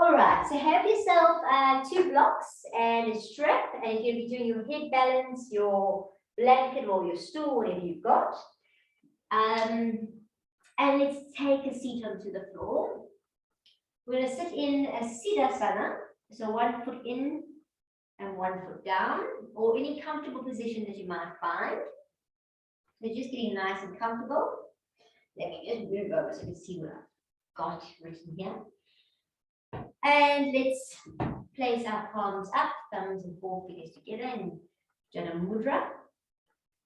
All right, so have yourself 2 blocks and a strap, and you'll be doing your head balance, your blanket or your stool, whatever you've got. And let's take a seat onto the floor. We're going to sit in a siddhasana, so 1 foot in and 1 foot down, or any comfortable position that you might find. So just getting nice and comfortable. Let me just move over so you can see what I've got written here. And let's place our palms up, thumbs and forefingers together in Jana Mudra.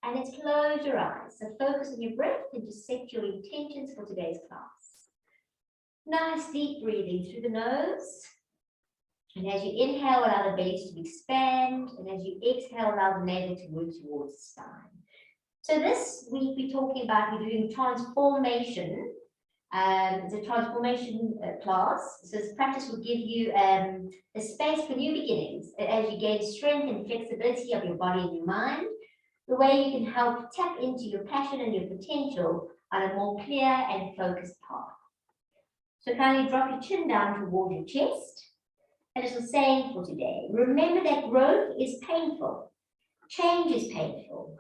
And let's close your eyes. So focus on your breath and just set your intentions for today's class. Nice deep breathing through the nose. And as you inhale, allow the belly to expand. And as you exhale, allow the navel to move towards the spine. So this week we're talking about, we're doing transformation. It's a transformation class. So this practice will give you a space for new beginnings as you gain strength and flexibility of your body and your mind. The way you can help tap into your passion and your potential on a more clear and focused path. So kindly drop your chin down towards your chest. And as we're saying for today, remember that growth is painful. Change is painful.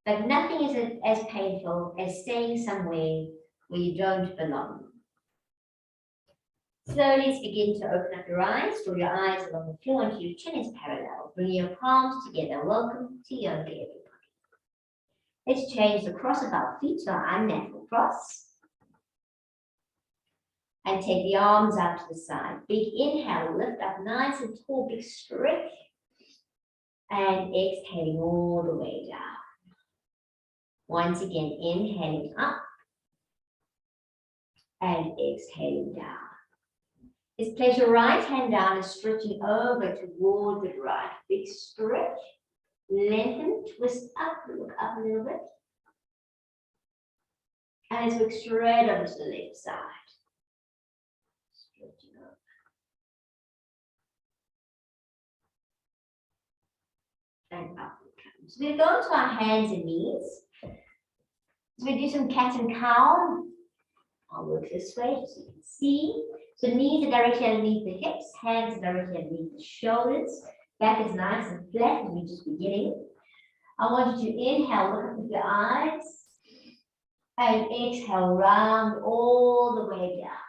But nothing is as painful as staying somewhere where you don't belong. Slowly let's begin to open up your eyes. Draw your eyes along the floor until your chin is parallel. Bring your palms together. Welcome to yoga, everybody. Let's change the cross of our feet to our unnatural cross. And take the arms out to the side. Big inhale, lift up nice and tall, big stretch. And exhaling all the way down. Once again, inhaling up. And exhaling down. Let's place your right hand down and stretching over toward the right. Big stretch. Lengthen, twist up, look up a little bit. And let's look straight over to the left side. Stretching over. And up we come. So we're going to our hands and knees. So we do some cat and cow. I'll work this way so you can see. So knees are directly underneath the hips, hands are directly underneath the shoulders. Back is nice and flat as we're just beginning. I want you to inhale, look up with your eyes. And exhale, round all the way down.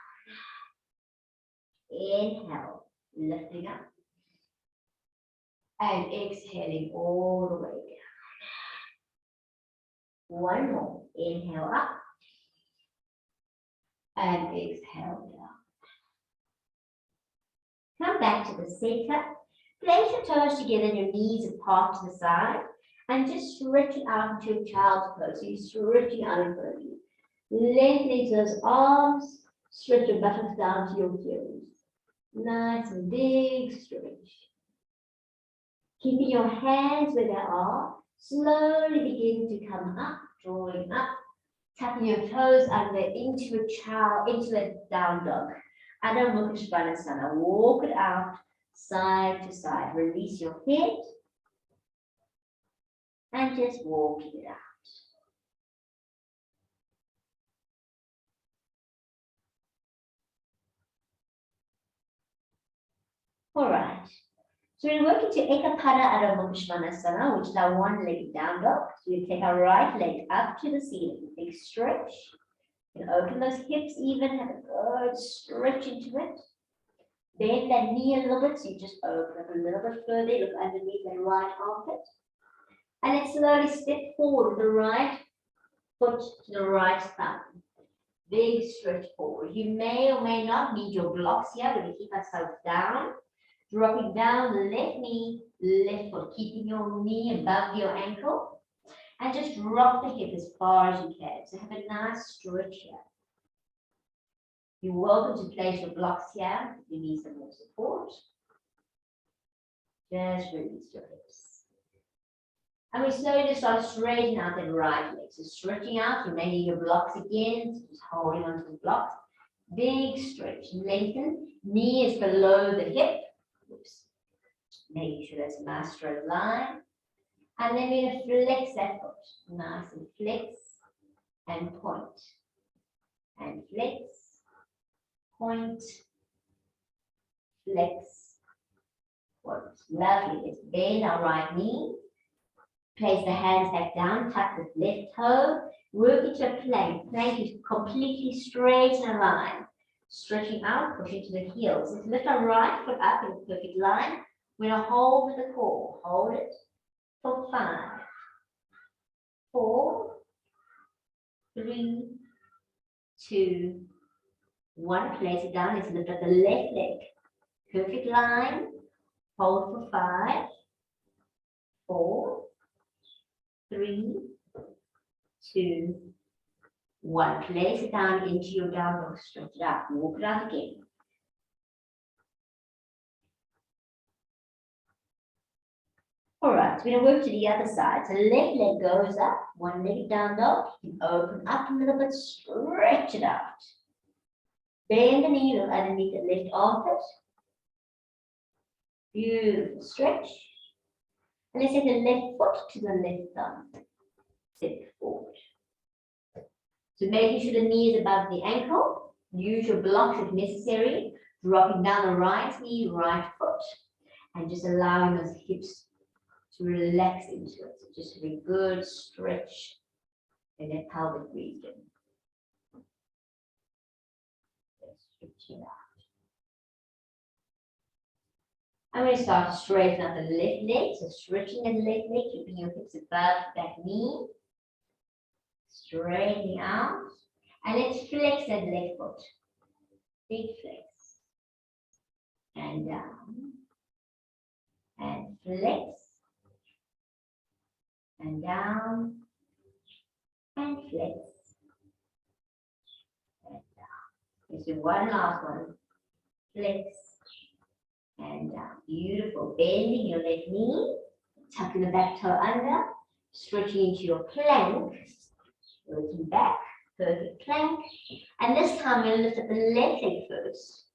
Inhale, lifting up. And exhaling all the way down. One more. Inhale up. And exhale down. Come back to the center. Place your toes together and your knees apart to the side. And just stretch it out into a child's pose. So you're stretching out in front of you. Lengthening those arms. Stretch your buttocks down to your heels. Nice and big stretch. Keeping your hands where they are. Slowly begin to come up, drawing up. Tapping your toes under into a down dog. Adho Mukha Svanasana. Walk it out side to side. Release your head. And just walk it out. All right. So we're working to Ekapada Adho Mukha Svanasana, which is our one-legged down dog. So we take our right leg up to the ceiling. Big stretch. And open those hips even, have a good stretch into it. Bend that knee a little bit, so you just open up a little bit further, look underneath that right armpit. And then slowly step forward with the right foot to the right thumb. Big stretch forward. You may or may not need your blocks here. We're going to keep ourselves down. Dropping down the left knee, left foot, keeping your knee above your ankle. And just drop the hip as far as you can. So have a nice stretch here. You're welcome to place your blocks here if you need some more support. Just release your hips. And we slowly just start straightening out that right leg. So stretching out, you may need your blocks again. So just holding onto the blocks. Big stretch, lengthen. Knee is below the hip. Oops. Making sure that's a nice straight line. And then we're going to flex that foot. Nice and flex and point. And flex, point, flex. What's lovely is bend our right knee, place the hands back down, tuck the left toe, work into a plank. Plank is completely straight in a line. Stretching out, push into the heels. Let's lift our right foot up in a perfect line. We're going to hold the core. Hold it for 5, 4, 3, 2, 1. Place it down. Let's lift up the left leg. Perfect line. Hold for 5, 4, 3, 2, 1. Place it down into your down dog. Stretch it out. Walk it out again. All right, we're going to work to the other side. So left leg goes up, one leg down dog. You can open up a little bit, stretch it out. Bend the knee underneath the left armpit. Beautiful stretch. And let's take the left foot to the left thumb. Step forward. So making sure the knee is above the ankle. Use your blocks if necessary. Dropping down the right knee, right foot. And just allowing those hips to relax into it. So just a good stretch in the pelvic region. Stretch it out. I'm going to start to straighten out the left leg. So stretching the left leg, keeping your hips above that knee. Straightening out. And let's flex that left foot. Big flex. And down. And flex. And down. And flex. And down. Let's do one last one. Flex. And down. Beautiful. Bending your left knee. Tucking the back toe under. Stretching into your plank. Working back. Perfect plank. And this time we're going to lift up the left leg first.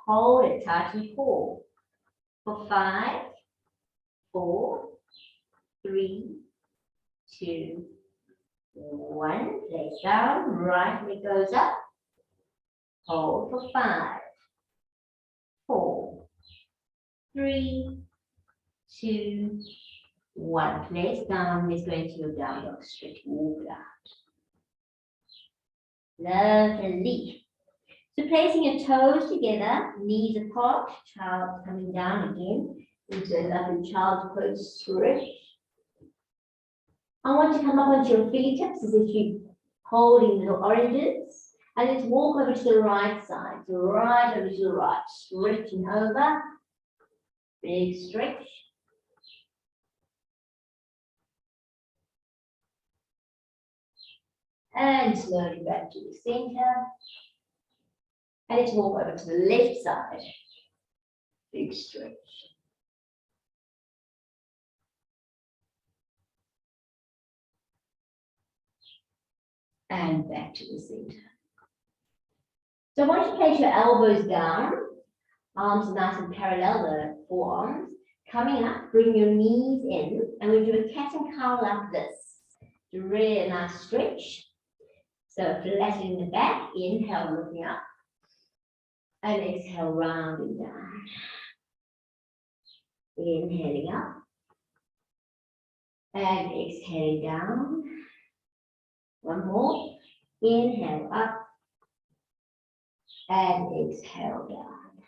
Hold it tight and pull. For 5, 4, 3, 2, 1. Place down. Right leg goes up. Hold for 5, 4, 3, 2, 1. Place down. Let's go into your down dog stretch. Walk it out. Lovely. So placing your toes together, knees apart, child coming down again into a lovely child's pose stretch. I want to come up onto your fingertips as if you're holding little oranges. And let's walk over to the right side. So right over to the right, stretching over. Big stretch. And slowly back to the center. And let's walk over to the left side. Big stretch. And back to the center. So I want you to place your elbows down, arms nice and parallel, the forearms. Coming up, bring your knees in, and we'll do a cat and cow like this. It's a really nice stretch. So flattening the back, inhale, looking up. And exhale, rounding down. Inhaling up. And exhaling down. One more. Inhale up. And exhale down.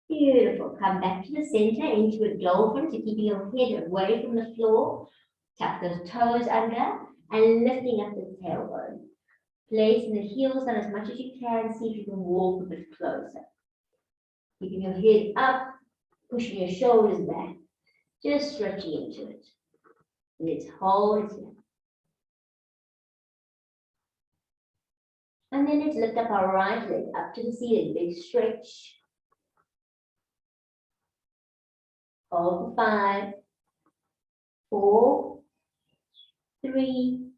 Beautiful. Come back to the center into a dolphin. So keeping your head away from the floor. Tuck those toes under. And lifting up the tailbone. Placing the heels down as much as you can. See if you can walk a bit closer. Keeping your head up, pushing your shoulders back. Just stretching into it. Let's hold it here. And then let's lift up our right leg up to the ceiling. Big stretch. Hold for 5, 4, 3,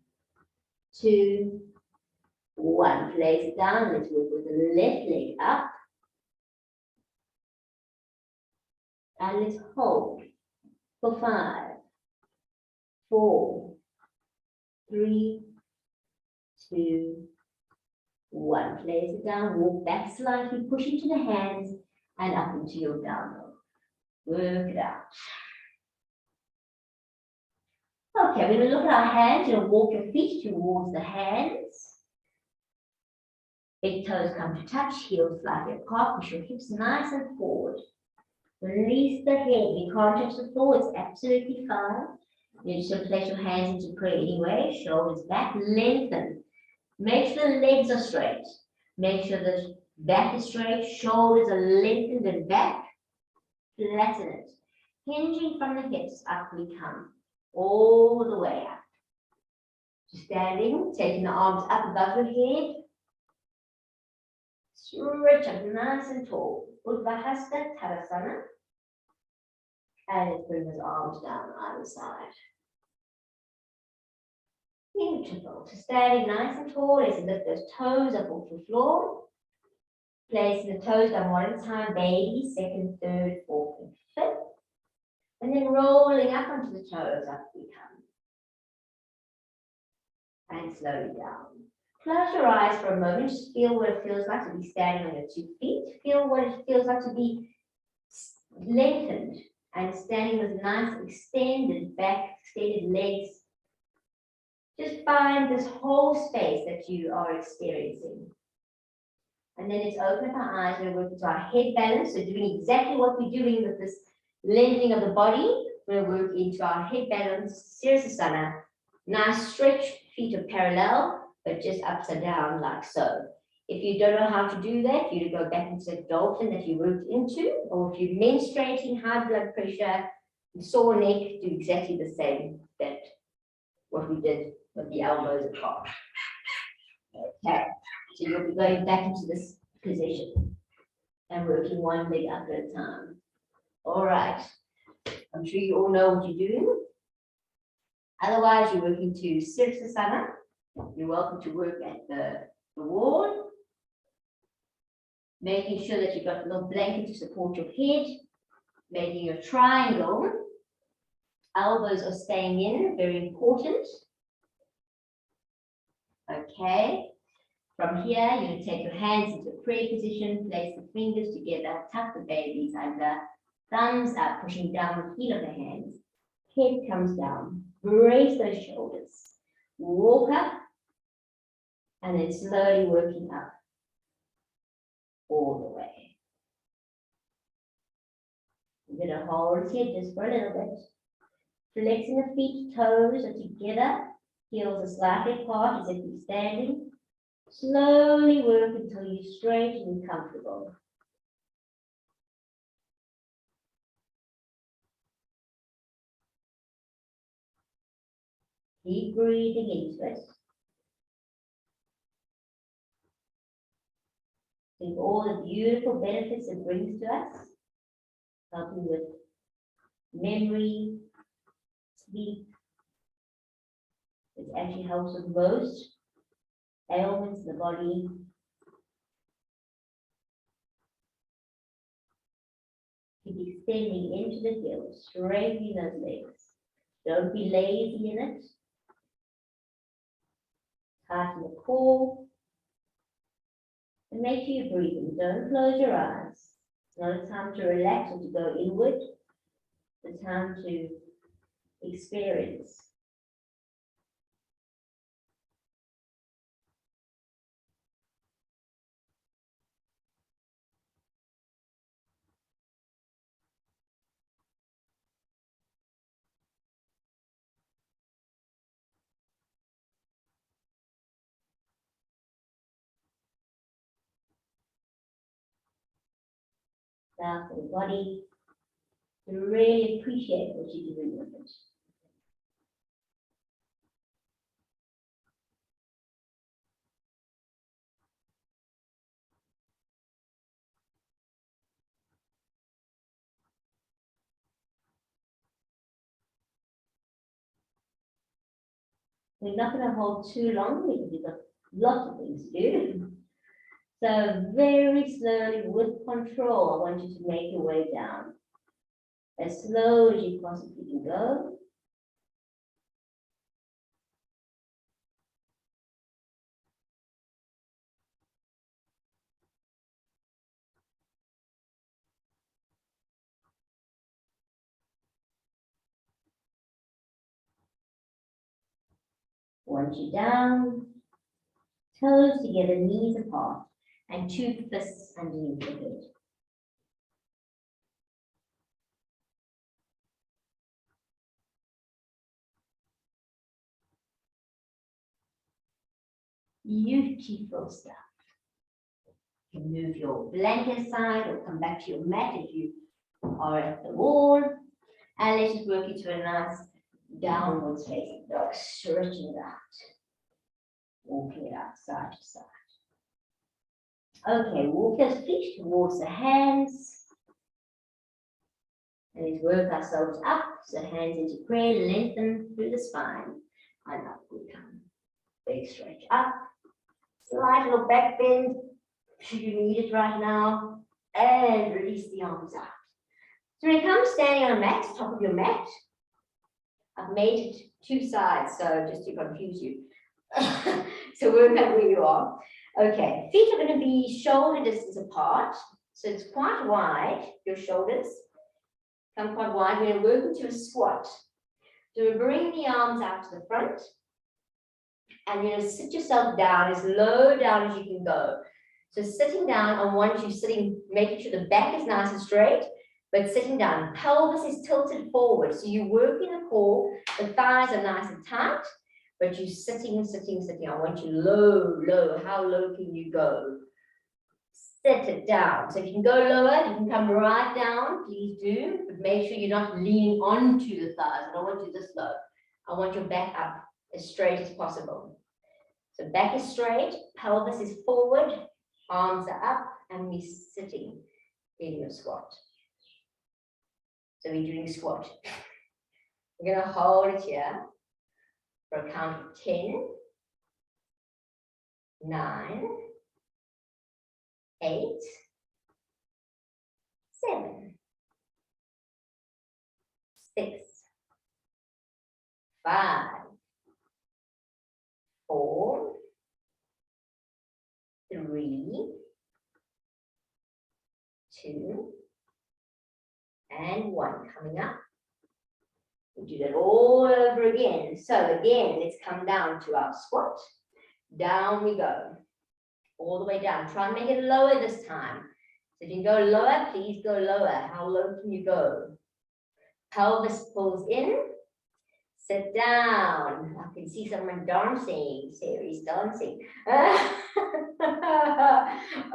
2, 1. Place it down. Let's work with the left leg up. And let's hold for 5, 4, 3, 2, 1. Place it down. Walk back slightly. Push into the hands. and up into your down dog. Work it out. Okay, we're going to look at our hands. You'll walk your feet towards the hands. Big toes come to touch, heels slightly apart, push your hips nice and forward. Release the head. You can't touch the floor, it's absolutely fine. You just place your hands into prayer anyway, shoulders back, lengthen. Make sure the legs are straight. Make sure the back is straight, shoulders are lengthened and back. Flatten it. Hinging from the hips, up we come. All the way up. Standing, taking the arms up above your head. Stretch up nice and tall. Uddhva Tadasana. And let's bring those arms down either side. Beautiful. So standing nice and tall, let's lift those toes up off the floor. Placing the toes down one at a time, baby, second, third, fourth, and fifth. And then rolling up onto the toes, up we come. And slowly down. Close your eyes for a moment, just feel what it feels like to be standing on your 2 feet. Feel what it feels like to be lengthened and standing with nice extended back, extended legs. Just find this whole space that you are experiencing. And then let's open up our eyes. We're working to our head balance. So doing exactly what we're doing with this lengthening of the body. We'll work into our head balance, Sirsasana. Nice stretch, feet are parallel, but just upside down like so. If you don't know how to do that, you go back into the dolphin that you worked into, or if you're menstruating, high blood pressure, sore neck, do exactly the same that what we did with the elbows apart. Okay, so you'll be going back into this position and working one leg up at a time. All right, I'm sure you all know what you're doing. Otherwise, you're working to Sirsasana. You're welcome to work at the wall. Making sure that you've got a little blanket to support your head. Making your triangle. Elbows are staying in, very important. Okay. From here, you're going to take your hands into a prayer position, place the fingers together, tuck the babies under, thumbs up, pushing down the heel of the hands. Head comes down, brace those shoulders. Walk up, and then slowly working up all the way. You're going to hold here just for a little bit. Flexing the feet, toes are together, heels are slightly apart as if you're standing. Slowly work until you're straight and comfortable. Keep breathing into it. Think all the beautiful benefits it brings to us, helping with memory, sleep. It actually helps with most ailments in the body. Keep extending into the heels, straightening those legs. Don't be lazy in it. Tighten the core. And make sure you're breathing. Don't close your eyes. It's not a time to relax or to go inward. It's a time to experience. Now for the body, to really appreciate what you're doing with it. We're not going to hold too long because we've got lots of things to do. So very slowly, with control, I want you to make your way down. As slow as you possibly can go. Want you down, toes together, knees apart, and 2 fists underneath the head. Beautiful stuff. You can move your blanket aside or come back to your mat if you are at the wall. And let's just work into a nice downwards facing dog, stretching it out. Walking it out side to side. Okay, walk those feet towards the hands. And let's work ourselves up. So hands into prayer, lengthen through the spine. And up we come. Big stretch up. Slight little back bend. Should you need it right now. And release the arms out. So when you come standing on a mat, top of your mat, I've made it 2 sides, so just to confuse you. So work out where you are. Okay, feet are going to be shoulder distance apart. So it's quite wide, your shoulders. Come quite wide. We're going to work into a squat. So bring the arms out to the front. And you're going to sit yourself down as low down as you can go. So sitting down, I want you sitting, making sure the back is nice and straight, but sitting down. Pelvis is tilted forward. So you're working the core, the thighs are nice and tight, but you're sitting. I want you low, low. How low can you go? Sit it down. So if you can go lower, you can come right down, please do, but make sure you're not leaning onto the thighs. I don't want you this low. I want your back up as straight as possible. So back is straight, pelvis is forward, arms are up, and we're sitting in your squat. So we're doing squat. We're going to hold it here for a count of 10, 9, 8, 7, 6, 5, 4, 3, 2, and 1. Coming up. We do that all over again. So again, let's come down to our squat. Down we go. All the way down. Try and make it lower this time. So if you can go lower, please go lower. How low can you go? Pelvis pulls in. Sit down. I can see someone dancing. Sarah's dancing.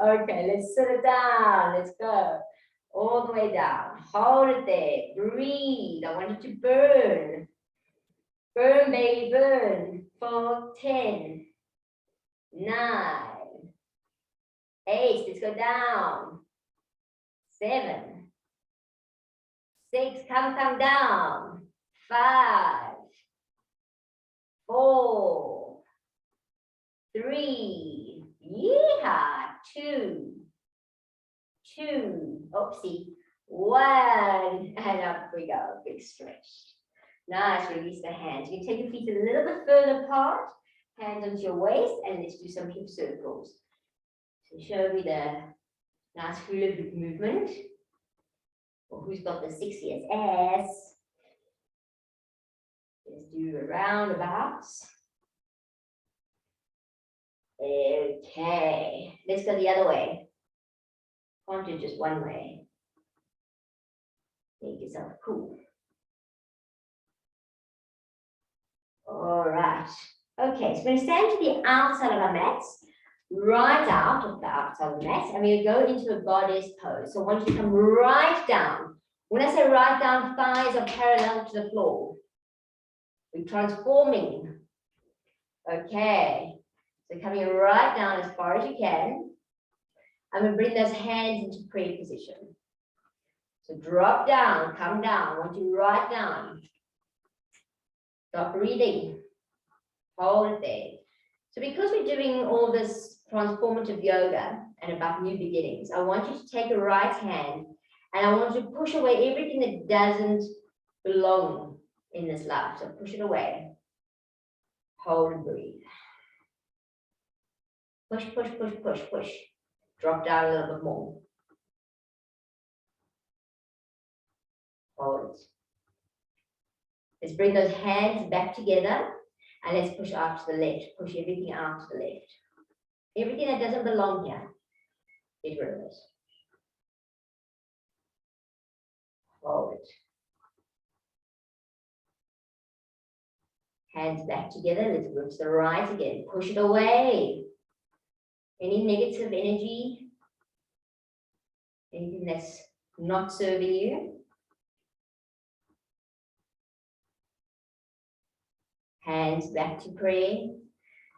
Okay, let's sit it down. Let's go. All the way down. Hold it there. Breathe. I want you to burn. Burn, baby, burn. 4, 10, 9, 8. Let's go down. 7, 6. Come down. 5, 4, 3. Yeehaw. 2. Oopsie. 1. And up we go. Big stretch. Nice. Release the hands. You can take your feet a little bit further apart. Hands onto your waist. And let's do some hip circles. So show me the nice hula hoop movement. Or who's got the sexiest ass? Let's do a roundabouts. Okay. Let's go the other way. Can't do just one way. Make yourself cool. All right. Okay, so we're going to stand to the outside of our mats, right out of the outside of the mats, and we're going to go into a goddess pose. So I want you to come right down. When I say right down, thighs are parallel to the floor. We're transforming. Okay. So coming right down as far as you can. I'm going to bring those hands into prayer position. So drop down, come down. I want you right down. Stop breathing. Hold it there. So because we're doing all this transformative yoga and about new beginnings, I want you to take your right hand and I want you to push away everything that doesn't belong in this life. So push it away. Hold and breathe. Push, push, push, push, push. Drop down a little bit more. Hold. Let's bring those hands back together And let's push out to the left. Push everything out to the left. Everything that doesn't belong here, get rid of it. Hold it. Hands back together. Let's go to the right again. Push it away. Any negative energy, anything that's not serving you. Hands back to prayer.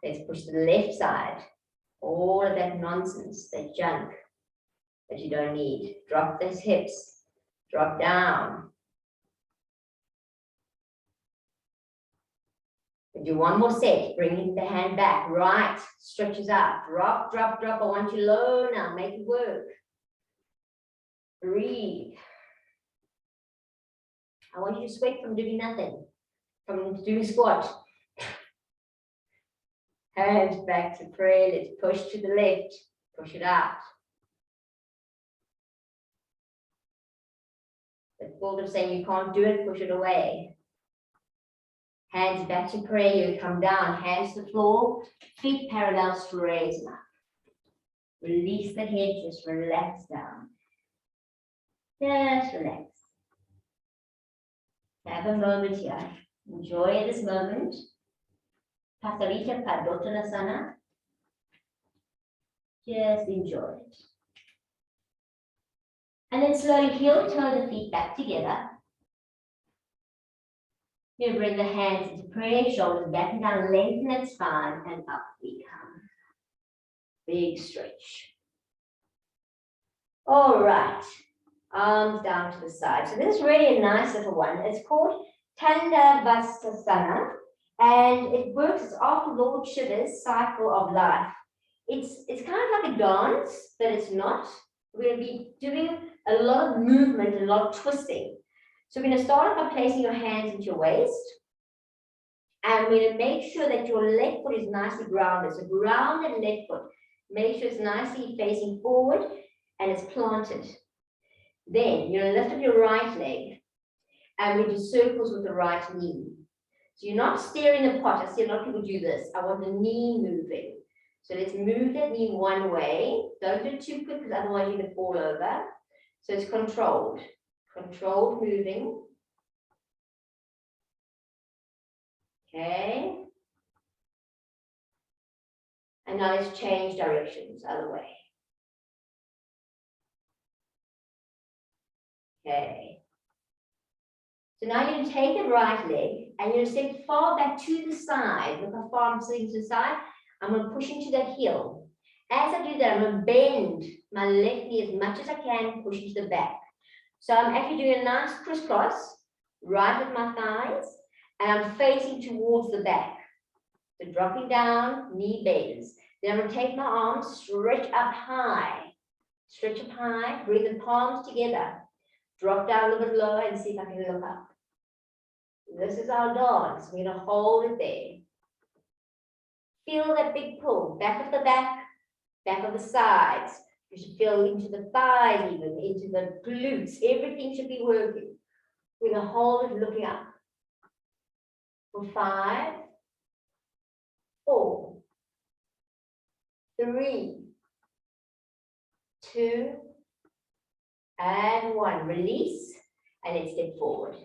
Let's push to the left side. All of that nonsense, that junk that you don't need. Drop those hips. Drop down. Do one more set. Bring the hand back. Right. Stretches out. Drop, drop, drop. I want you low now. Make it work. Breathe. I want you to sweat from doing nothing. From doing squat. Hands back to prayer. Let's push to the left. Push it out. The thought of saying you can't do it, push it away. Hands back to prayer. You come down. Hands to the floor. Feet parallel, straighten up. Release the head. Just relax down. Just relax. Have a moment here. Enjoy this moment. Pasarita Padottanasana. Just enjoy it. And then slowly heel toe the feet back together. You bring the hands into prayer, shoulders back and down, lengthen that spine, and up we come. Big stretch. All right. Arms down to the side. So this is really a nice little one. It's called Tandavastasana, and it works as after Lord Shiva's cycle of life. It's kind of like a dance, but it's not. We're going to be doing a lot of movement and a lot of twisting. So we're going to start off by placing your hands into your waist. And we're going to make sure that your left foot is nicely grounded. So grounded left foot. Make sure it's nicely facing forward and it's planted. Then you're going to lift up your right leg. And we do circles with the right knee. So you're not steering the pot. I see a lot of people do this. I want the knee moving. So let's move that knee one way. Don't do it too quick because otherwise you're going to fall over. So it's controlled. Controlled moving. Okay. And now let's change directions, other way. Okay. So now you're going to take the right leg and you're going to step far back to the side. Look how far I'm sitting to the side. I'm going to push into that heel. As I do that, I'm going to bend my left knee as much as I can, push into the back. So I'm actually doing a nice crisscross right with my thighs, and I'm facing towards the back. So dropping down, knee bends. Then I'm going to take my arms, stretch up high. Stretch up high, bring the palms together. Drop down a little bit lower and see if I can look up. This is our dance. We're going to hold it there. Feel that big pull, back of the back of the sides. You should feel into the thighs even, into the glutes. Everything should be working. We're going to hold it looking up. For 5, 4, 3, 2, and 1. Release, and let's step forward.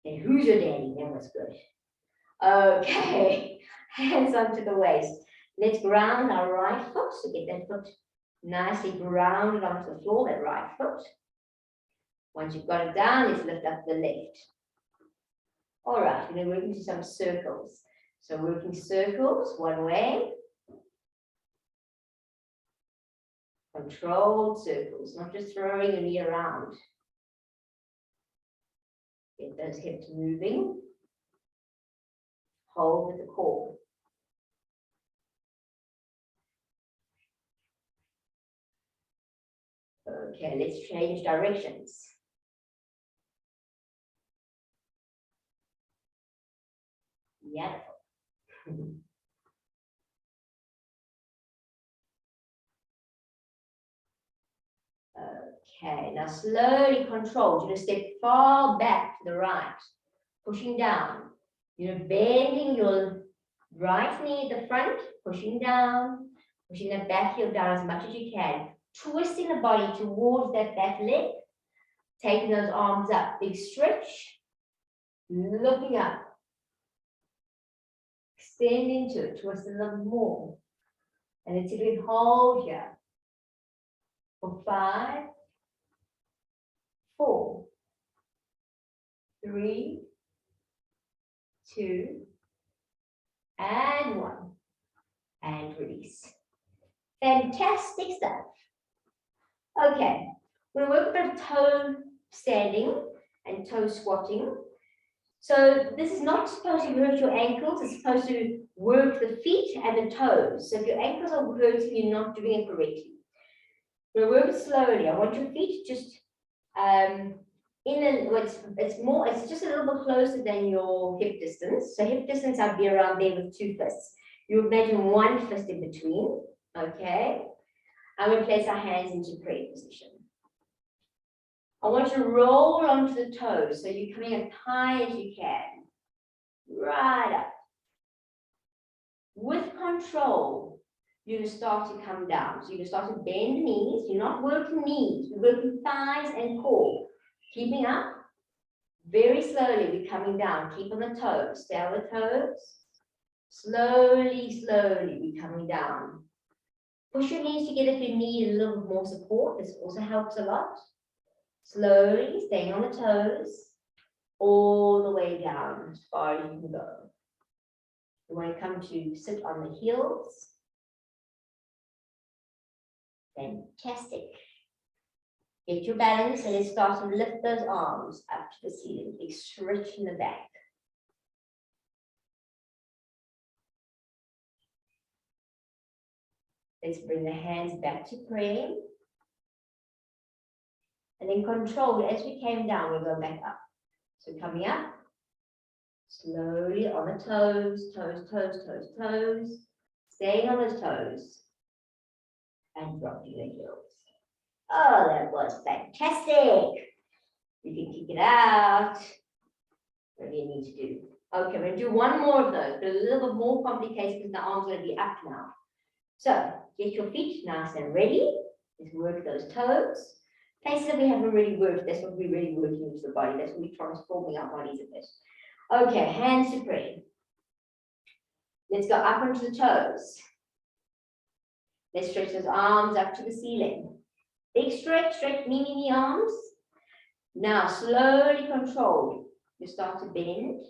And who's your daddy? That was good. Okay, hands onto the waist. Let's ground our right foot. So get that foot nicely grounded onto the floor, that right foot. Once you've got it down, let's lift up the left. All right, we're going to work into some circles. So working circles one way. Controlled circles, not just throwing your knee around. Get those hips moving. Hold with the core. Okay, let's change directions. Yeah. Okay, now slowly control. You're going to step far back to the right, pushing down. You're bending your right knee at the front, pushing down, pushing the back heel down as much as you can, twisting the body towards that back leg, taking those arms up, big stretch, looking up, extend into it, twist a little more. And then typically hold here for 5, 4, 3, 2, and 1, and release. Fantastic stuff. Okay, we're going to work with toe standing and toe squatting. So this is not supposed to hurt your ankles, it's supposed to work the feet and the toes. So if your ankles are hurting, you're not doing it correctly. We'll work it slowly. I want your feet just it's just a little bit closer than your hip distance. So hip distance, I'd be around there with 2 fists. You imagine 1 fist in between, okay? I'm going to place our hands into prayer position. I want you to roll onto the toes, so you're coming as high as you can, right up. With control, you're going to start to come down. So you're going to start to bend the knees. You're not working knees, you're working thighs and core. Keeping up, very slowly, we're coming down. Keep on the toes, stay on the toes. Slowly, slowly, we're coming down. Push your knees together if you need a little more support. This also helps a lot. Slowly, staying on the toes, all the way down as far as you can go. You want to come to sit on the heels. Fantastic. Get your balance and then start to lift those arms up to the ceiling. Big stretch in the back. Let's bring the hands back to prayer. And then control, as we came down, we go back up. So coming up, slowly on the toes, toes, toes, toes, toes. Staying on those toes. And dropping the heels. Oh, that was fantastic. You can kick it out. What do you need to do? Okay, we're going to do one more of those, but a little bit more complicated because the arms are going to be up now. So, get your feet nice and ready. Let's work those toes. Places that we haven't really worked, that's what we're really working into the body. That's what we're transforming our bodies a bit. Okay, hands to pray. Let's go up onto the toes. Let's stretch those arms up to the ceiling. Big stretch, stretch, knee arms. Now, slowly controlled. You start to bend.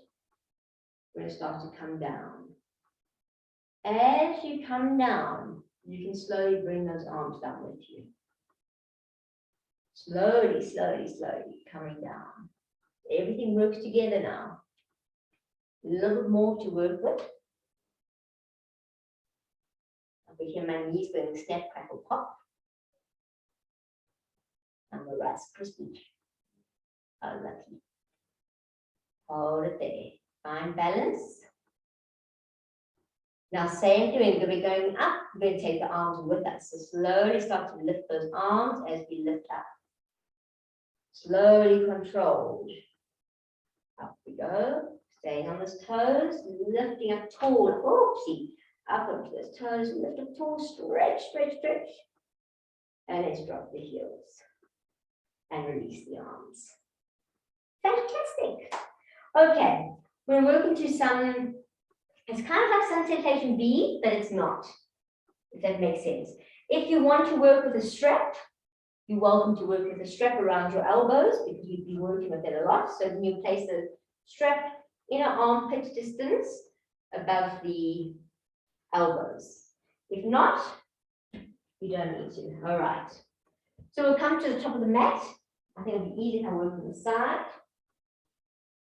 We're going to start to come down. As you come down, you can slowly bring those arms down with you. Slowly, slowly, slowly coming down. Everything works together now. A little bit more to work with. Over here, my knees going snap, crackle, pop. And the Rice Krispies. Oh, lucky. Hold it there. Find balance. Now, same thing, we're going up. We're going to take the arms with us. So slowly start to lift those arms as we lift up. Slowly controlled. Up we go. Staying on those toes, lifting up tall. Oopsie. Up onto those toes, lift up tall, stretch, stretch, stretch. And let's drop the heels. And release the arms. Fantastic. Okay, we're working to some, it's kind of like sun salutation B, but it's not, if that makes sense. If you want to work with a strap, you're welcome to work with a strap around your elbows because you'd be working with it a lot. So when you place the strap in an armpit distance above the elbows. If not, you don't need to. All right. So we'll come to the top of the mat. I think it'll be easy if I work on the side.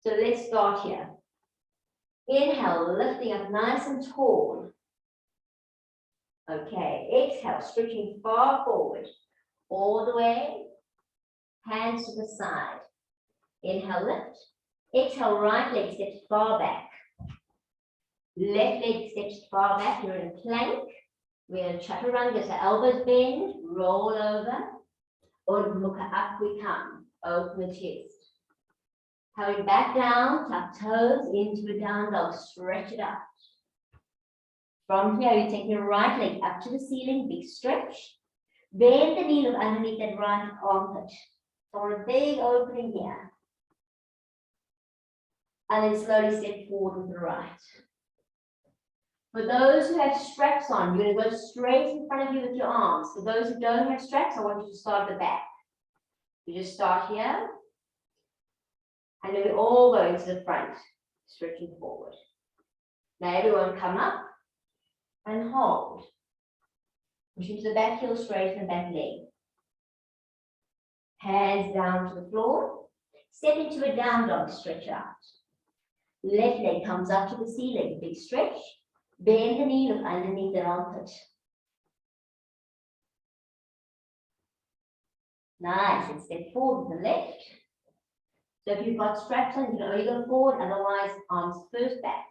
So let's start here. Inhale, lifting up nice and tall. Okay, exhale, stretching far forward, all the way, hands to the side. Inhale, lift. Exhale, right leg steps far back. Left leg steps far back, you're in a plank. We're going to chaturanga, so elbows bend, roll over. Urdhva Mukha, up we come, open the chest. Coming back down, tuck toes into a down dog, stretch it out. From here, you take your right leg up to the ceiling, big stretch. Bend the knee, look underneath that right armpit. So a big opening here. And then slowly step forward with the right. For those who have straps on, you're going to go straight in front of you with your arms. For those who don't have straps, I want you to start at the back. You just start here. And then we all go into the front, stretching forward. Now everyone come up and hold. Push into the back heel, straighten the back leg. Hands down to the floor. Step into a down dog, stretch out. Left leg comes up to the ceiling, big stretch. Bend the knee, look underneath the armpit. Nice, and step forward with the left. So if you've got straps on, you can only go forward, otherwise arms first back.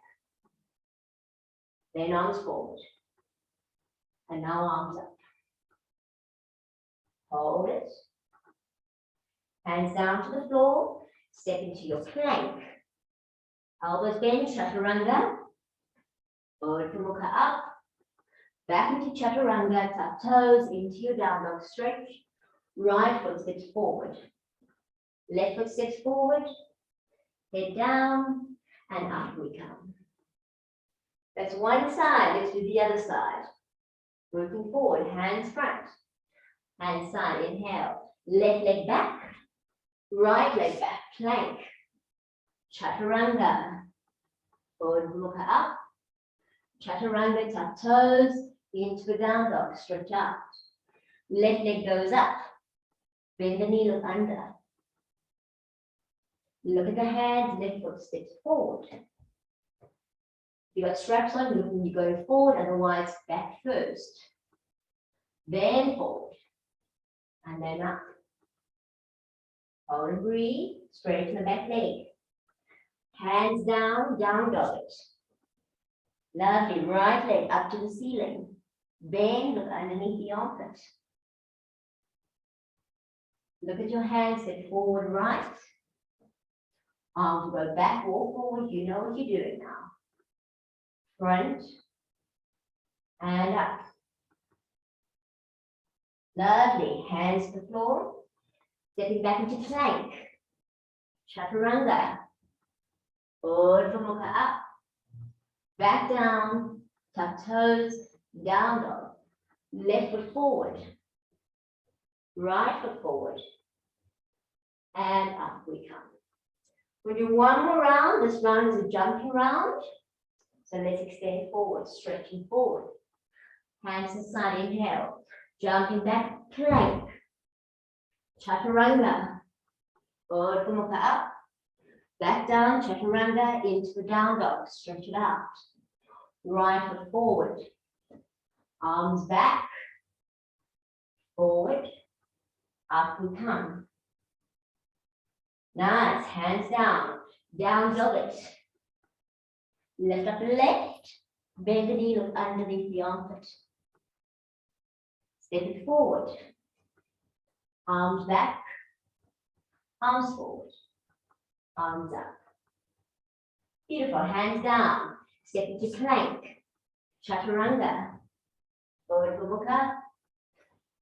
Then arms forward. And now arms up. Hold it. Hands down to the floor. Step into your plank. Elbows bend, chaturanga. Forward Mukha up. Back into chaturanga, tuck toes into your down dog stretch. Right foot steps forward. Left foot steps forward. Head down and up we come. That's one side. Let's do the other side. Working forward, hands front. Hands side, inhale. Left leg back. Right leg back, plank. Chaturanga. Forward Mukha up. Chaturanga, tuck toes into the down dog, stretch out. Left leg goes up. Bend the knee, look under. Look at the hands, left foot steps forward. You got straps on, look when you're going forward, otherwise back first. Then forward. And then up. Hold and breathe. Straighten the back leg. Hands down, down dog it. Lovely. Right leg up to the ceiling. Bend, look underneath the armpit. Look at your hands, step forward right. Arms go back, walk forward. You know what you're doing now. Front and up. Lovely. Hands to the floor. Stepping back into plank. Chaturanga. Forward from Mukha up. Back down. Tuck toes. Down dog. Left foot forward. Right foot forward. And up we come. We'll do one more round. This round is a jumping round. So let's extend forward, stretching forward. Hands to side, inhale. Jumping back, plank. Chaturanga. Forward for Mukha up. Back down, chaturanga into the down dog. Stretch it out. Right foot forward. Arms back. Forward. Up we come. Nice. Hands down. Down dog it. Lift up the left. Bend the knee, look underneath the armpit. Step it forward. Arms back. Arms forward. Arms up. Beautiful. Hands down. Step into plank. Chaturanga. Forward for Mukha.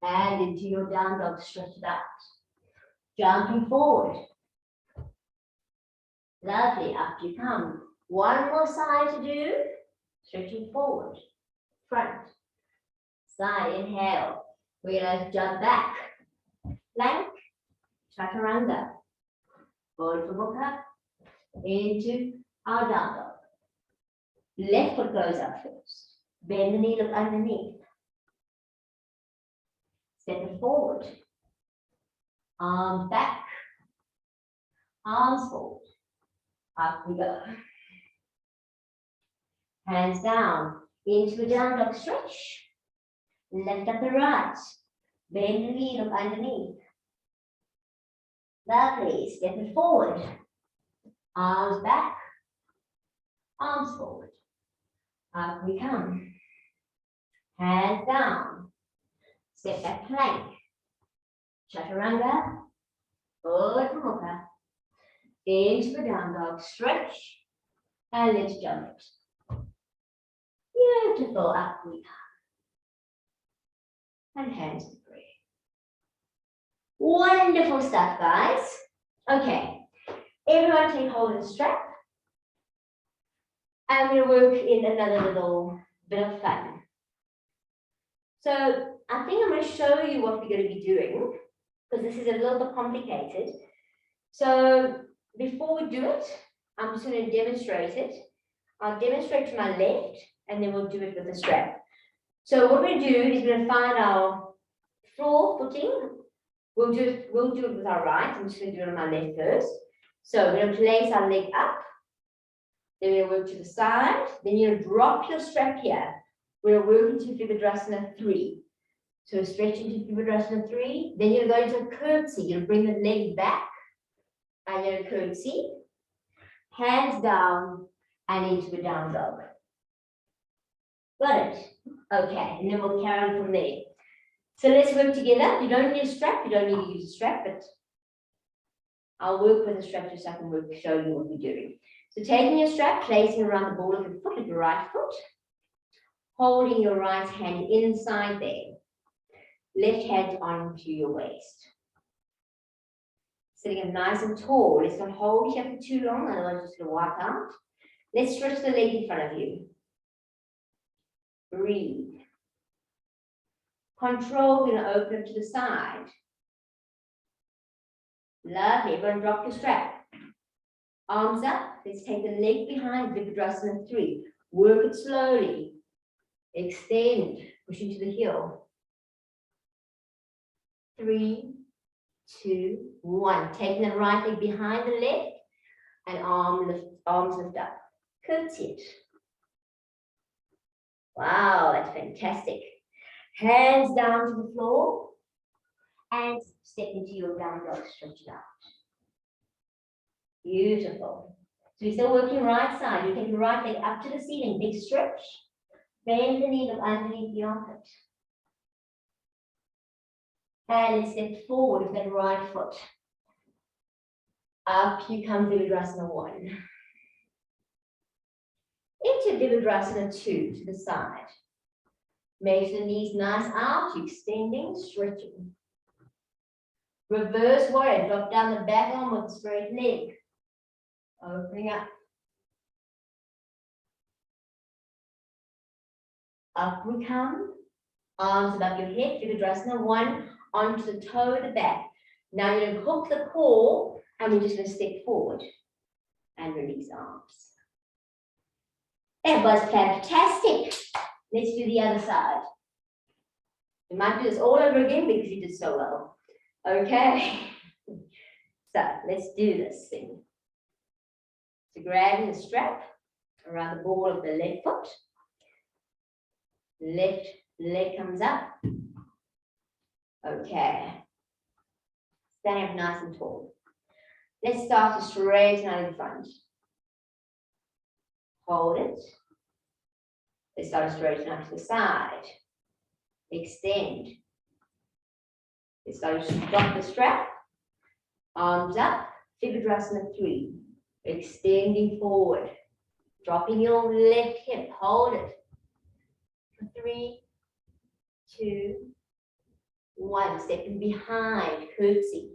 And into your down dog. Stretch it out. Jumping forward. Lovely. Up you come. One more side to do. Stretching forward. Front. Side. Inhale. We're going to jump back. Plank. Chaturanga. Forward for Mukha. Into our down dog. Left foot goes up first. Bend the knee, look underneath. Step it forward. Arms back. Arms forward. Up we go. Hands down into a down dog stretch. Lift up the right. Bend the knee, look underneath. Lovely. Step it forward. Arms back. Arms forward. Up we come. Hands down. Step back plank. Chaturanga. Forward for Mukha. Into the down dog, stretch, and let's jump it. Beautiful, up we come. And hands to breathe. Wonderful stuff, guys. Okay, everyone take hold of the strap. And we'll work in another little bit of fun. So I think I'm going to show you what we're going to be doing, because this is a little bit complicated. So before we do it, I'm just going to demonstrate it. I'll demonstrate to my left, and then we'll do it with the strap. So what we're going to do is we're going to find our floor footing. We'll do it with our right. I'm just going to do it on my left first. So we're going to place our leg up. Then we'll work to the side. Then you'll drop your strap here. We'll work into Virabhadrasana 3. So stretch into Virabhadrasana 3. Then you'll go into a curtsy. You'll bring the leg back. And you'll curtsy. Hands down and into the down dog. Got it? Okay. And then we'll carry on from there. So let's work together. You don't need a strap. You don't need to use a strap, but I'll work with a strap just so I can show you what we're doing. So taking your strap, placing around the ball of your foot with your right foot, holding your right hand inside there, left hand onto your waist. Sitting up nice and tall. Let's not hold here for too long, otherwise it's going to wipe out. Let's stretch the leg in front of you. Breathe. Control, we're going to open it to the side. Lovely. Everyone drop your strap. Arms up. Let's take the leg behind Virabhadrasana 3. Work it slowly. Extend. Push into the heel. 3, 2, 1. Taking the right leg behind the left and arms lift up. Curtsy it. Wow, that's fantastic. Hands down to the floor and step into your down dog, stretch it out. Beautiful. So we're still working right side. You take the right leg up to the ceiling, big stretch. Bend the knee underneath the armpit. And then step forward with that right foot. Up you come, Virabhadrasana 1. Into Virabhadrasana 2 to the side. Make the knees nice out, you're extending, stretching. Reverse warrior, drop down the back arm with a straight leg. Opening up. Up we come. Arms above your head, Virabhadrasana 1, onto the toe of the back. Now you're going to hook the core, and we're just going to step forward and release arms. That was fantastic. Let's do the other side. You might do this all over again because you did so well. Okay. So let's do this thing. So grabbing the strap around the ball of the left foot. Left leg comes up. Okay. Stand up nice and tall. Let's start to straighten out in front. Hold it. Let's start to straighten out to the side. Extend. Let's start to drop the strap. Arms up. Virabhadrasana 3. Extending forward. Dropping your left hip. Hold it. 3, 2, 1. Stepping behind. Curtsy.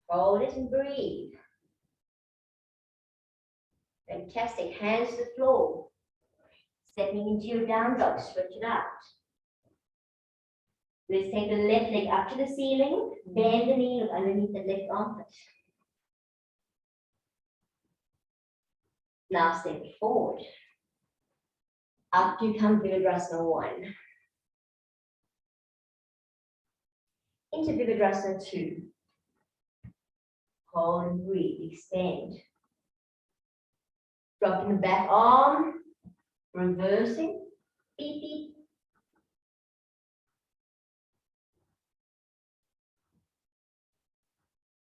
Hold it and breathe. Fantastic. Hands to the floor. Stepping into your down dog, stretch it out. Let's take the left leg up to the ceiling, bend the knee underneath the left armpit. Now step forward. Up you come, Virabhadrasana 1. Into Virabhadrasana 2. Hold and breathe, extend. Dropping the back arm. Reversing, beep, beep.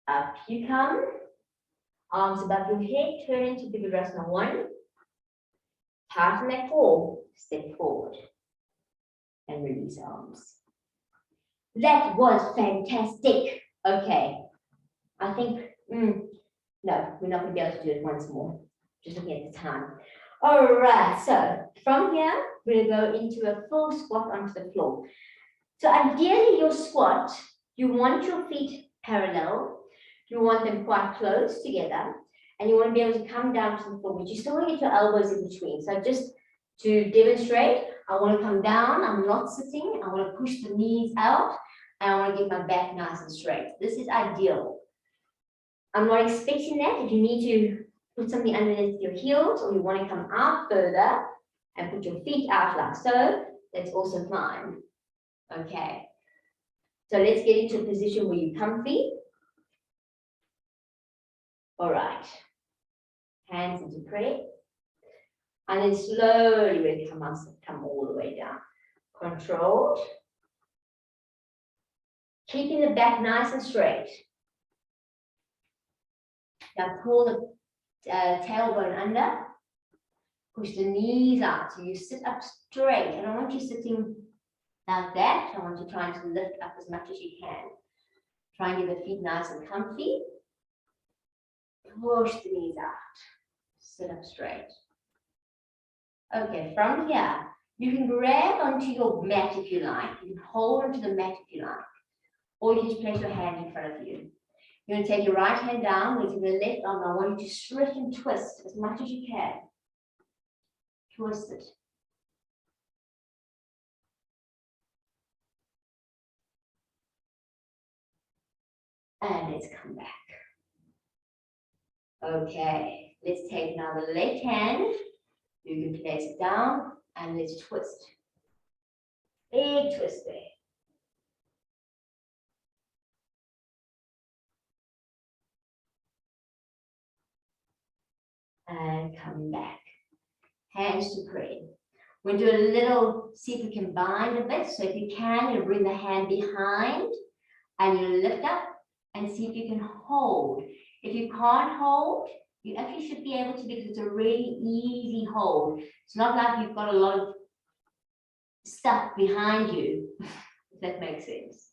Up you come. Arms above your head, turn into Virabhadrasana 1. Tighten that core, step forward. And release arms. That was fantastic. Okay. I think No, we're not going to be able to do it once more. Just looking at the time. All right, so from here, we're going to go into a full squat onto the floor. So ideally, your squat, you want your feet parallel. You want them quite close together. And you want to be able to come down to the floor, but you still want to get your elbows in between. So just to demonstrate, I want to come down. I'm not sitting. I want to push the knees out. And I want to get my back nice and straight. This is ideal. I'm not expecting that. If you need to put something underneath your heels or you want to come out further and put your feet out like so, that's also fine. Okay. So let's get into a position where you're comfy. All right. Hands into prayer. And then slowly we come all the way down. Controlled. Keeping the back nice and straight. Now pull the tailbone under. Push the knees out. So you sit up straight. I don't want you sitting like that. I want you trying to lift up as much as you can. Try and get the feet nice and comfy. Push the knees out. Sit up straight. Okay, from here, you can grab onto your mat if you like. You can hold onto the mat if you like. Or you can just place your hand in front of you. You're going to take your right hand down, raising the left arm. I want you to stretch and twist as much as you can. Twist it. And let's come back. Okay, let's take now the left hand. You can place it down and let's twist. Big twist there. And come back. Hands to pray. We'll do a little, see if we can bind a bit. So if you can, you'll bring the hand behind and you'll lift up and see if you can hold. If you can't hold, you actually should be able to because it's a really easy hold. It's not like you've got a lot of stuff behind you, if that makes sense.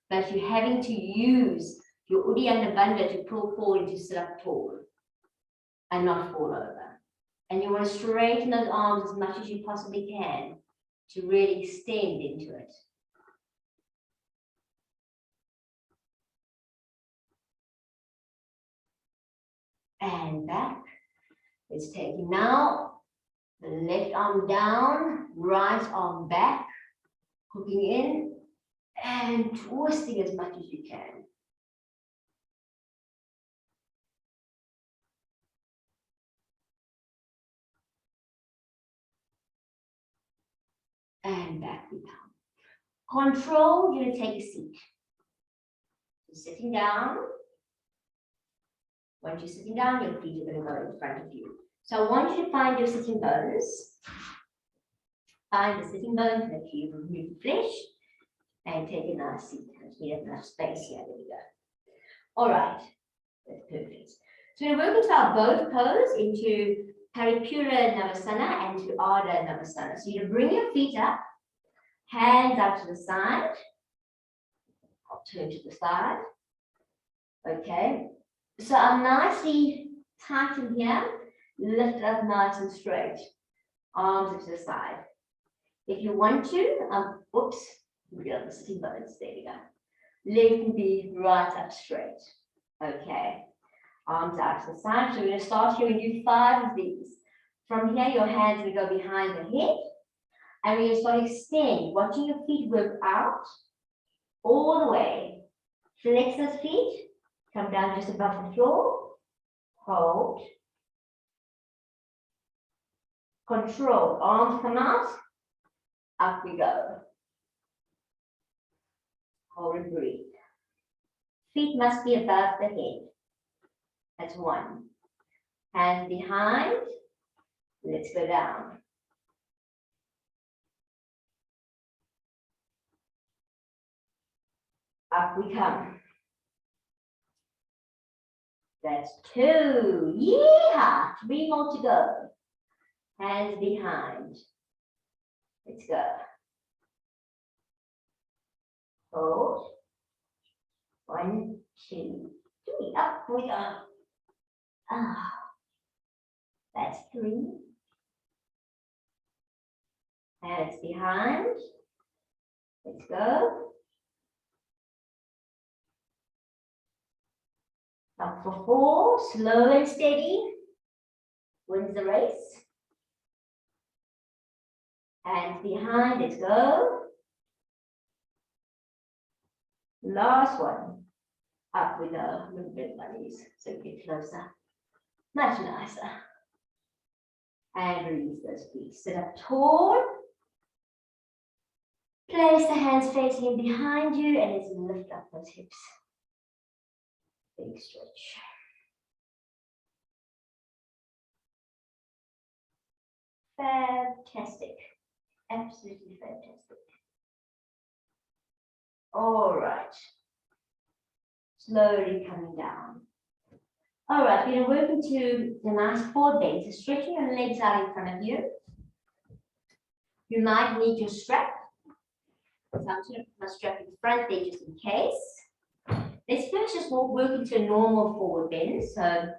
But you're having to use your Uddiyana Bandha to pull forward to sit up tall and not fall over. And you want to straighten those arms as much as you possibly can to really extend into it. And back. Let's take it now. The left arm down, right arm back, hooking in and twisting as much as you can. And back we come. Control, you're going to take a seat. So sitting down. Once you're sitting down, your feet are going to go in front of you. So I want you to find your sitting bones. Find the sitting bones that you remove the flesh and take a nice seat. We have enough space here. There we go. All right, that's perfect. So we're going to work into our boat pose, into Paripura Navasana and to Ardha Navasana. So you bring your feet up, hands out to the side. I'll turn to the side. Okay. So I'm nicely tightened here. Lift up nice and straight. Arms to the side. If you want to, oops, we got the sitting bones. There we go. Leg can be right up straight. Okay. Arms out to the side. So we're going to start here and do 5 of these. From here, your hands will go behind the head. And we're going to start extend, watching your feet work out all the way. Flex those feet. Come down just above the floor. Hold. Control. Arms come out. Up we go. Hold and breathe. Feet must be above the head. That's 1. Hands behind. Let's go down. Up we come. That's 2. Yeehaw! 3 more to go. Hands behind. Let's go. Hold. 1, 2, 2, up we go. That's 3. Hands behind. Let's go. Up for 4, slow and steady. Wins the race. Hands behind, let's go. Last one. Up we go. A little bit like these, so get closer. Much nicer. And release those feet. Sit up tall. Place the hands facing in behind you and let's lift up those hips. Big stretch. Fantastic. Absolutely fantastic. All right. Slowly coming down. All right, we're going to work into the nice forward bend. So stretching your legs out in front of you. You might need your strap. So I'm just going to put my strap in front there just in case. Let's first just work into a normal forward bend. So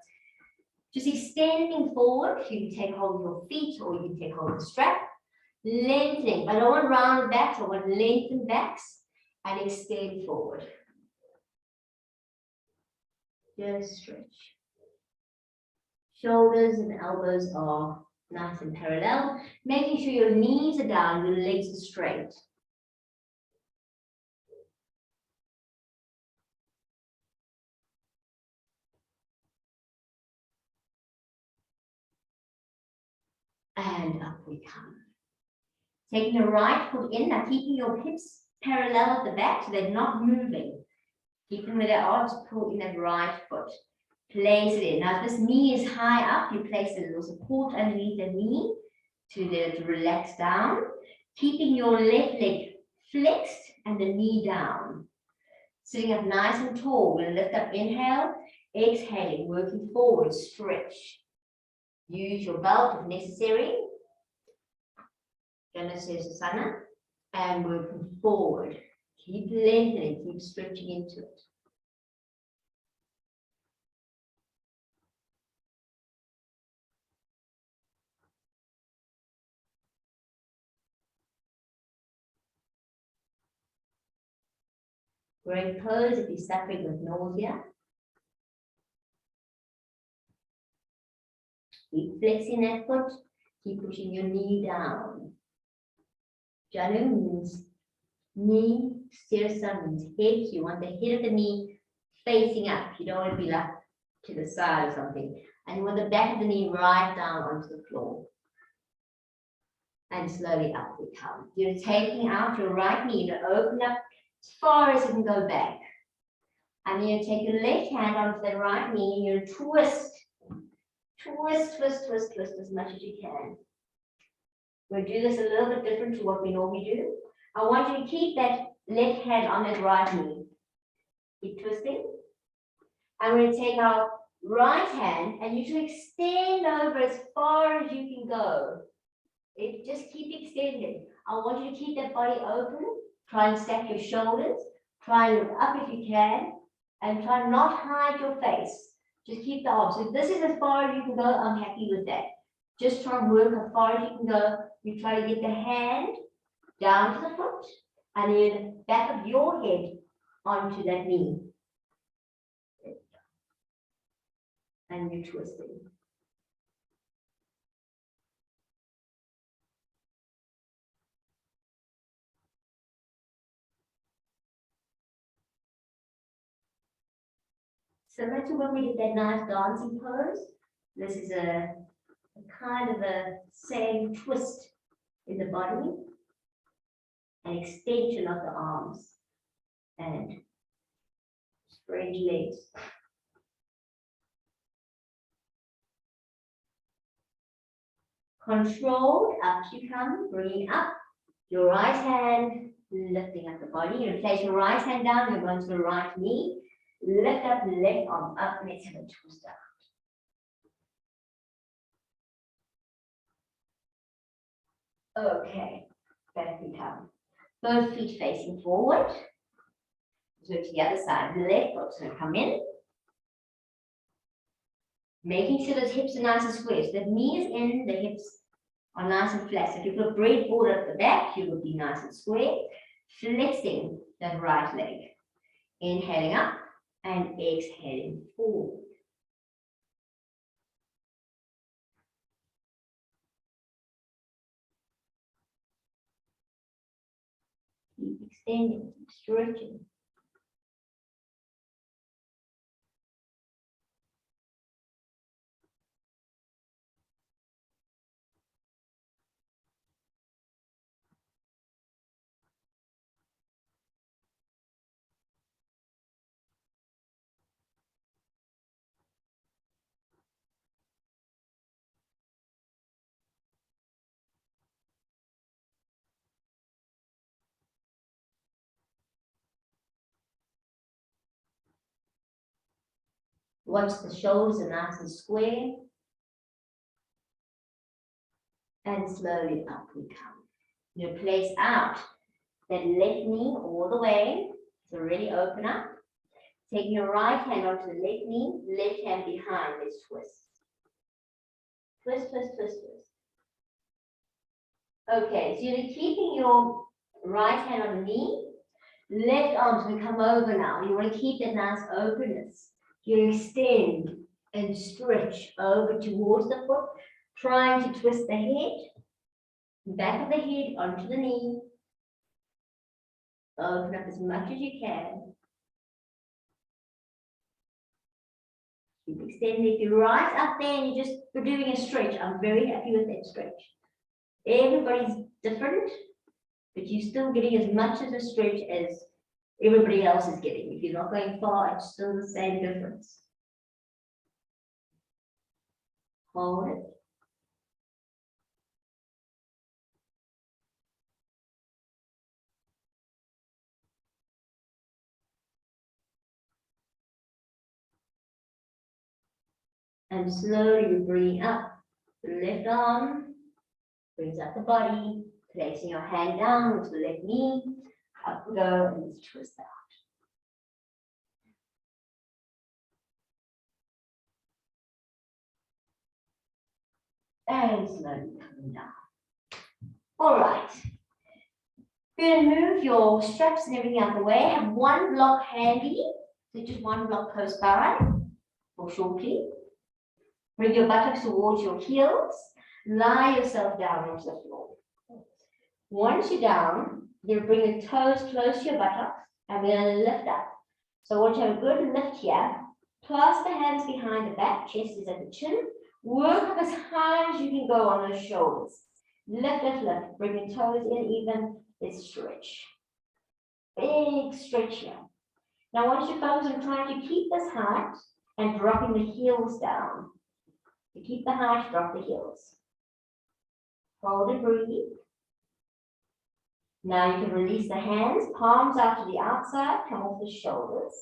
just extending forward. You can take hold of your feet or you can take hold of the strap. Lengthening. I don't want round backs. I want lengthen backs and extend forward. Just stretch. Shoulders and elbows are nice and parallel. Making sure your knees are down, your legs are straight. And up we come. Taking your right foot in, now keeping your hips parallel at the back so they're not moving. Keep them with their arms, pull in that right foot. Place it in. Now, if this knee is high up, you place a little support underneath the knee to relax down. Keeping your left leg flexed and the knee down. Sitting up nice and tall. We'll lift up, inhale, exhaling, working forward, stretch. Use your belt if necessary. Janasana, and working forward. Keep lengthening, keep stretching into it. Great pose if you're suffering with nausea. Keep flexing that foot, keep pushing your knee down. Janu means knee, stirsa means head. You want the head of the knee facing up. You don't want to be like to the side or something. And you want the back of the knee right down onto the floor. And slowly up we come. You're taking out your right knee to open up as far as you can go back. And then you take your left hand onto the right knee and you twist. Twist, twist, twist, twist as much as you can. We'll do this a little bit different to what we normally do. I want you to keep that left hand on that right knee. Keep twisting. And we're going to take our right hand and you should extend over as far as you can go. Just keep extending. I want you to keep that body open. Try and stack your shoulders. Try and look up if you can. And try not to hide your face. Just keep the arms. If this is as far as you can go, I'm happy with that. Just try and work as far as you can go. You try to get the hand down to the foot and then the back of your head onto that knee. And you're twisting. Similar to when we did that nice dancing pose, this is a kind of a same twist in the body, an extension of the arms and strange legs. Controlled, up you come, bringing up your right hand, lifting up the body. You place your right hand down, you're going to the right knee, lift up the left arm up, and let's have a twist up. Okay, back we come. Both feet facing forward. So to the other side, the left foot's going to come in. Making sure those hips are nice and square. So the knee is in, the hips are nice and flat. So if you put a breadboard at the back, you will be nice and square. Flexing that right leg. Inhaling up and exhaling forward. Keep extending, stretching. Once the shoulders are nice and square, and slowly up we come. You place out that left knee all the way, so really open up. Taking your right hand onto the left knee, left hand behind, let's twist. Twist, twist, twist, twist. Okay, so you're keeping your right hand on the knee, left arm's going to come over now. You want to keep that nice openness. You extend and stretch over towards the foot, trying to twist the head, back of the head onto the knee. Open up as much as you can. Keep extending. If you're right up there and you're just doing a stretch, I'm very happy with that stretch. Everybody's different, but you're still getting as much of a stretch as everybody else is getting. If you're not going far, it's still the same difference. Hold it. And slowly bring up the left arm, brings up the body, placing your hand down with the left knee, up we go, and let's twist out. And slowly coming down. All right. You're going to move your straps and everything out of the way. Have one block handy, so just one block close by or shortly. Bring your buttocks towards your heels. Lie yourself down onto the floor. Once you're down, you're going to bring the toes close to your buttocks and we're going to lift up. So I want you to have a good lift here. Clasp the hands behind the back, chest is at the chin. Work up as high as you can go on those shoulders. Lift, lift, lift. Bring the toes in even. Let's stretch. Big stretch here. Now I want you to focus on trying to keep this height and dropping the heels down. To keep the height, drop the heels. Hold and breathe. Now you can release the hands, palms out to the outside, come off the shoulders.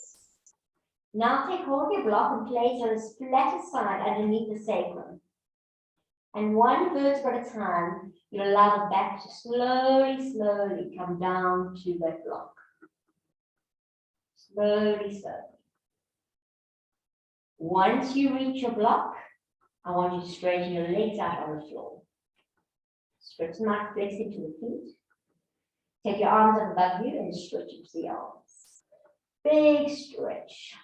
Now take hold of your block and place on the flattest side underneath the sacrum. And one vertebra at a time, you allow the back to slowly, slowly come down to that block. Slowly, slowly. Once you reach your block, I want you to straighten your legs out on the floor. Stretch them out, flex into the feet. Take your arms up above you and stretch into the arms. Big stretch.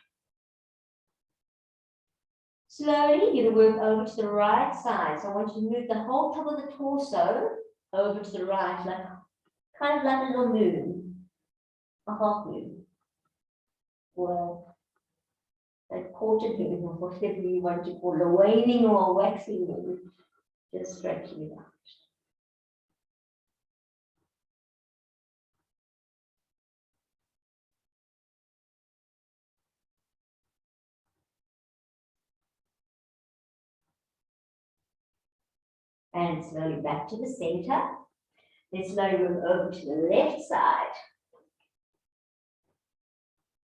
Slowly, you're going to work over to the right side. So I want you to move the whole top of the torso over to the right, like kind of like a little moon, a half moon. Well, a quarter moon, or whatever you want to call it, a waning or a waxing moon. Just stretching it out. And slowly back to the center. Then slowly move over to the left side.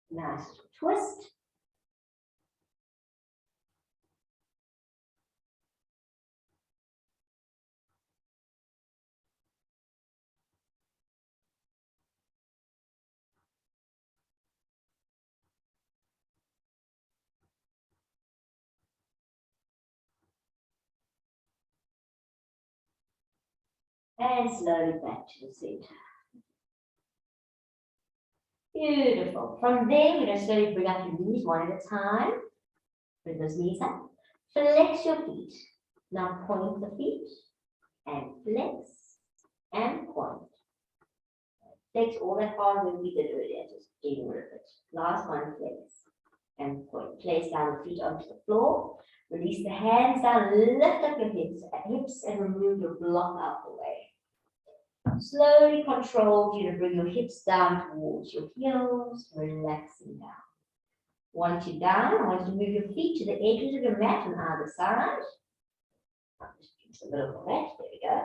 Nice twist. And slowly back to the center. Beautiful. From there, we're going to slowly bring up your knees one at a time. Bring those knees up. Flex your feet. Now point the feet and flex and point. Flex all that far when we did earlier, just getting rid of it. Last one, flex and point. Place down the feet onto the floor. Release the hands down, lift up your hips and remove your block out the way. Slowly control you to bring your hips down towards your heels, relaxing down. Once you're down, I want you to move your feet to the edges of your mat on either side. Just a little bit, there we go.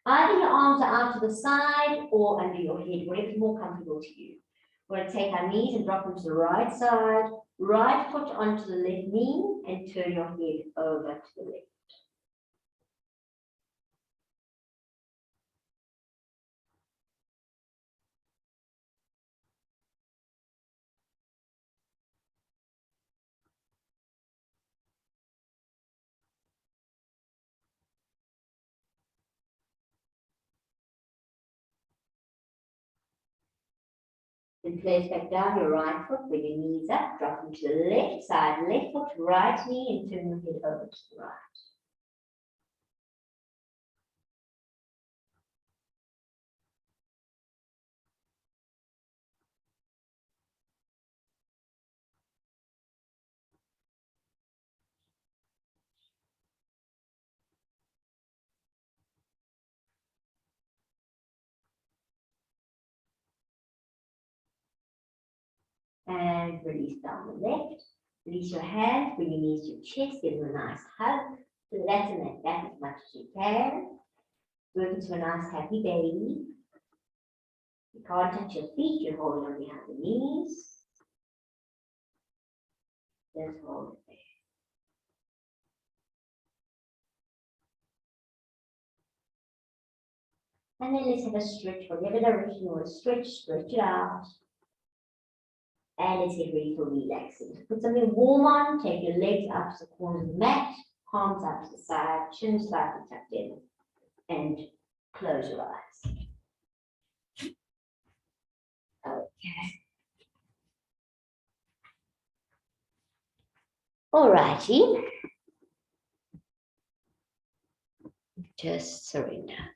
Either your arms are out to the side or under your head, whatever's more comfortable to you. We're going to take our knees and drop them to the right side, right foot onto the left knee, and turn your head over to the left. Then place back down your right foot, bring your knees up, drop them to the left side, left foot, right knee, and turn your head over to the right. And release down the left. Release your hands, bring your knees to your chest, give them a nice hug. Flatten that back as much as you can. Work into a nice happy baby. You can't touch your feet, you're holding on behind the knees. Just hold it there. And then let's have a stretch, whatever direction you want to stretch it out. And let's get ready for relaxing. Put something warm on, take your legs up to the corner of the mat, palms out to the side, chin slightly tucked in, and close your eyes. Okay. All righty. Just surrender.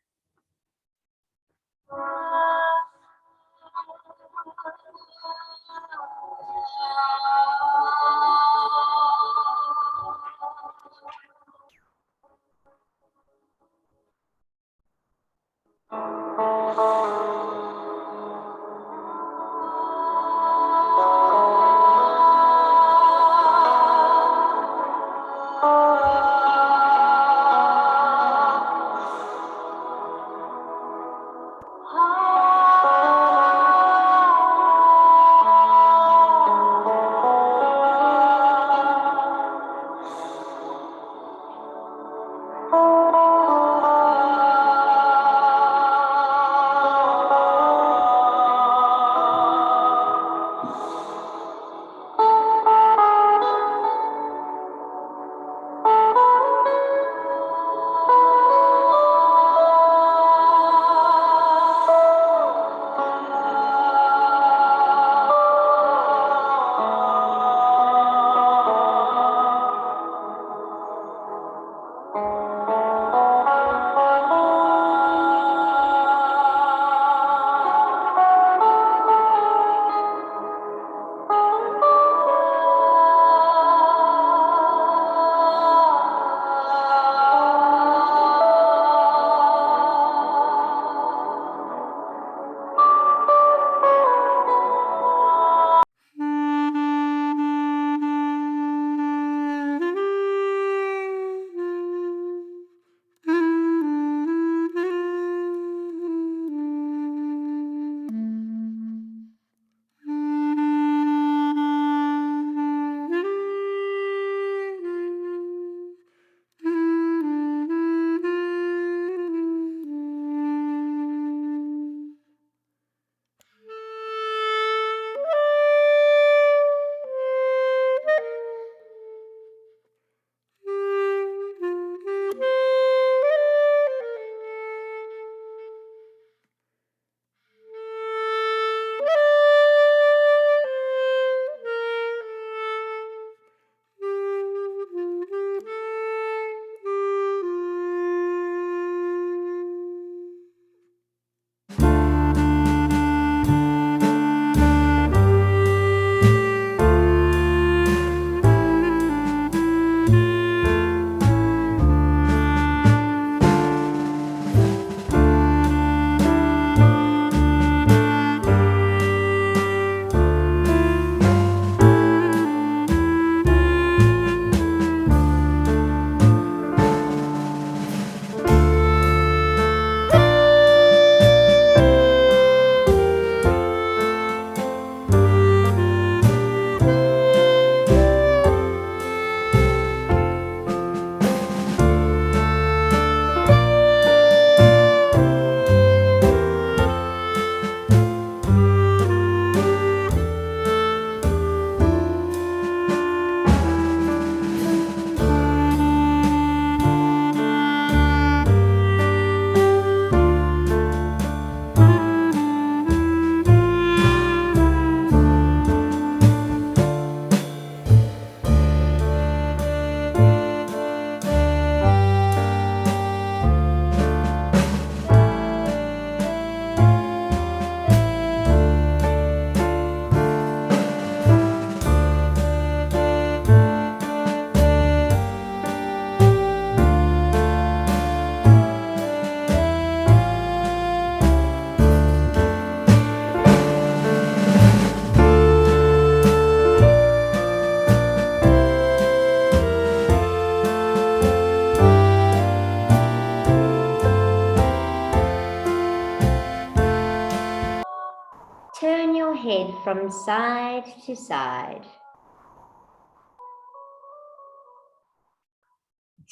head from side to side.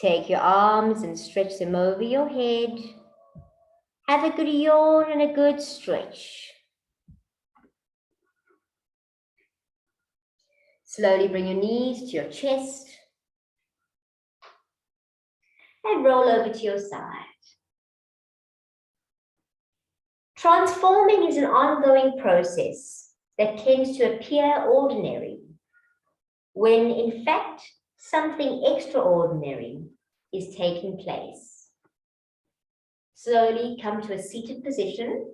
Take your arms and stretch them over your head. Have a good yawn and a good stretch. Slowly bring your knees to your chest and roll over to your side. Transforming is an ongoing process that tends to appear ordinary, when in fact something extraordinary is taking place. Slowly come to a seated position.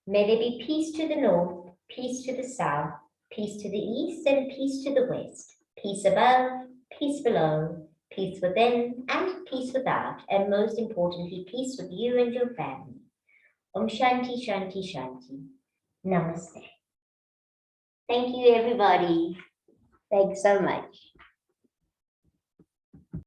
May there be peace to the north, peace to the south, peace to the east, and peace to the west. Peace above, peace below, peace within and peace without, and most importantly, peace with you and your family. Om Shanti, Shanti, Shanti. Namaste. Thank you, everybody. Thanks so much.